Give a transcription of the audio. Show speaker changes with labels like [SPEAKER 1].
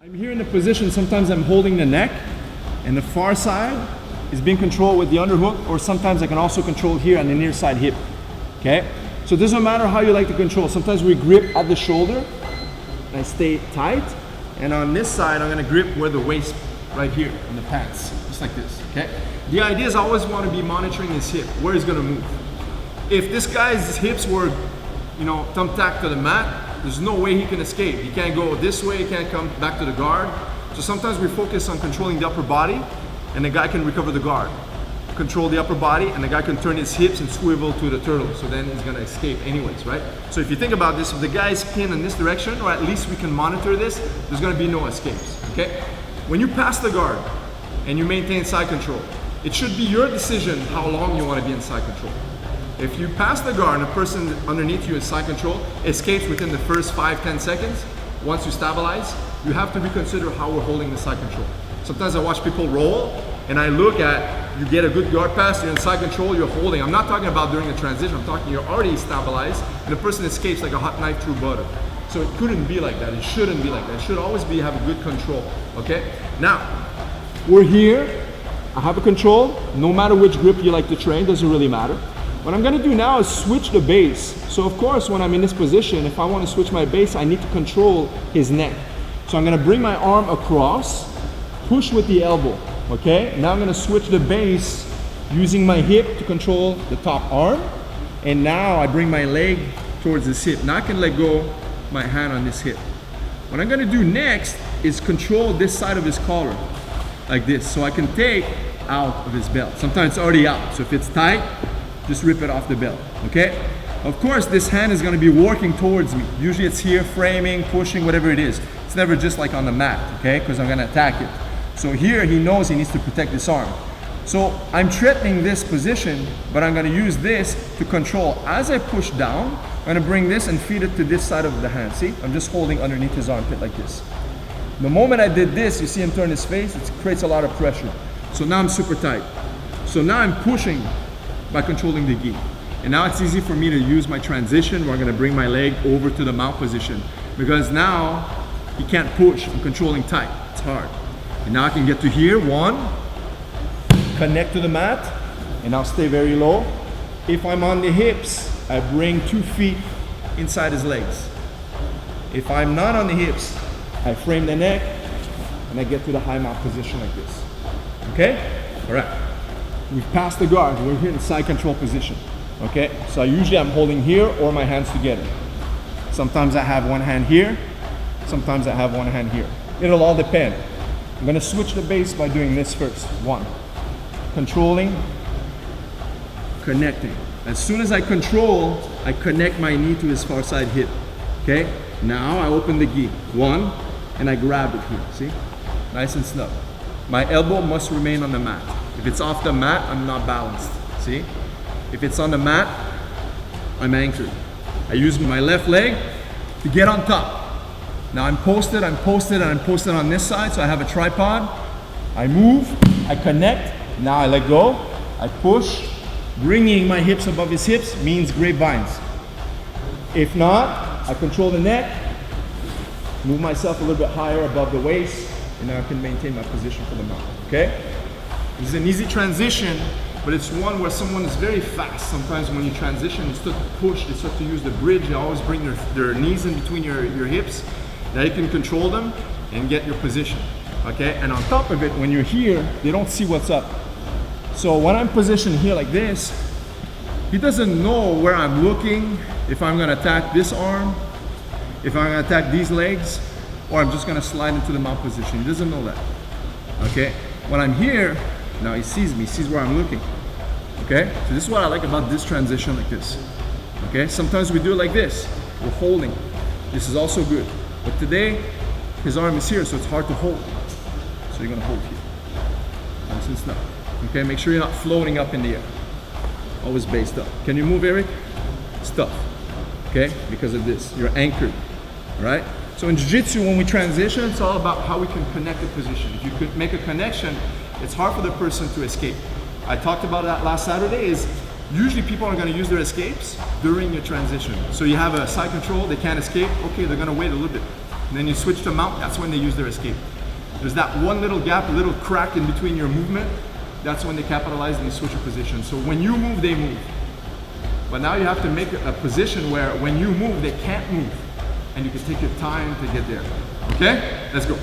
[SPEAKER 1] I'm here in the position, sometimes I'm holding the neck, and the far side is being controlled with the underhook, or sometimes I can also control here on the near side hip, okay? So it doesn't matter how you like to control. Sometimes we grip at the shoulder, and I stay tight, and on this side, I'm gonna grip where the waist, right here, in the pants, just like this, okay? The idea is I always wanna be monitoring his hip, where he's gonna move. If this guy's hips were, you know, thumbtacked to the mat, there's no way he can escape. He can't go this way, he can't come back to the guard. So sometimes we focus on controlling the upper body, and the guy can recover the guard. Control the upper body, and the guy can turn his hips and swivel to the turtle, so then he's gonna escape anyways, right? So if you think about this, if the guy is pinned in this direction, or at least we can monitor this, there's gonna be no escapes, okay? When you pass the guard, and you maintain side control, it should be your decision how long you wanna be in side control. If you pass the guard and the person underneath you in side control escapes within the first 5-10 seconds, once you stabilize, you have to reconsider how we're holding the side control. Sometimes I watch people roll and I look at, you get a good guard pass, you're in side control, you're holding. I'm not talking about during a transition, I'm talking you're already stabilized and the person escapes like a hot knife through butter. So it couldn't be like that, it shouldn't be like that. It should always be have a good control, okay? Now, we're here, I have a control, no matter which grip you like to train, doesn't really matter. What I'm gonna do now is switch the base. So of course, when I'm in this position, if I wanna switch my base, I need to control his neck. So I'm gonna bring my arm across, push with the elbow, okay? Now I'm gonna switch the base using my hip to control the top arm. And now I bring my leg towards this hip. Now I can let go my hand on this hip. What I'm gonna do next is control this side of his collar, like this. So I can take out of his belt. Sometimes it's already out, so if it's tight, just rip it off the belt, okay? Of course, this hand is gonna be working towards me. Usually it's here, framing, pushing, whatever it is. It's never just like on the mat, okay? Because I'm gonna attack it. So here, he knows he needs to protect this arm. So I'm threatening this position, but I'm gonna use this to control. As I push down, I'm gonna bring this and feed it to this side of the hand, see? I'm just holding underneath his armpit like this. The moment I did this, you see him turn his face, it creates a lot of pressure. So now I'm super tight. So now I'm pushing by controlling the gi. And now it's easy for me to use my transition where I'm gonna bring my leg over to the mount position because now he can't push, I'm controlling tight, it's hard. And now I can get to here, one, connect to the mat, and I'll stay very low. If I'm on the hips, I bring 2 feet inside his legs. If I'm not on the hips, I frame the neck, and I get to the high mount position like this. Okay? All right. We've passed the guard, we're here in side control position, okay? So usually I'm holding here or my hands together. Sometimes I have one hand here, sometimes I have one hand here. It'll all depend. I'm gonna switch the base by doing this first. One, controlling, connecting. As soon as I control, I connect my knee to his far side hip, okay? Now I open the gi, one, and I grab it here, see? Nice and snug. My elbow must remain on the mat. If it's off the mat, I'm not balanced, see? If it's on the mat, I'm anchored. I use my left leg to get on top. Now I'm posted, and I'm posted on this side, so I have a tripod. I move, I connect, now I let go, I push, bringing my hips above his hips means grapevines. If not, I control the neck, move myself a little bit higher above the waist, and now I can maintain my position for the mount, okay? This is an easy transition, but it's one where someone is very fast. Sometimes when you transition, they start to push, they start to use the bridge, they always bring their knees in between your hips. Now you can control them and get your position, okay? And on top of it, when you're here, they don't see what's up. So when I'm positioned here like this, he doesn't know where I'm looking, if I'm gonna attack this arm, if I'm gonna attack these legs, or I'm just gonna slide into the mount position. He doesn't know that, okay? When I'm here, now he sees me, he sees where I'm looking, okay? So this is what I like about this transition like this, okay? Sometimes we do it like this, we're holding. This is also good, but today, his arm is here, so it's hard to hold. So you're gonna hold here, nice and snug, okay? Make sure you're not floating up in the air, always based up. Can you move, Eric? It's tough, okay? Because of this, you're anchored, right? So in Jiu-Jitsu, when we transition, it's all about how we can connect the position. If you could make a connection, it's hard for the person to escape. I talked about that last Saturday, is usually people are gonna use their escapes during your transition. So you have a side control, they can't escape, okay, they're gonna wait a little bit. and then you switch to mount, that's when they use their escape. There's that one little gap, a little crack in between your movement, that's when they capitalize and they switch a position. So when you move, they move. But now you have to make a position where when you move, they can't move. And you can take your time to get there. Okay? Let's go.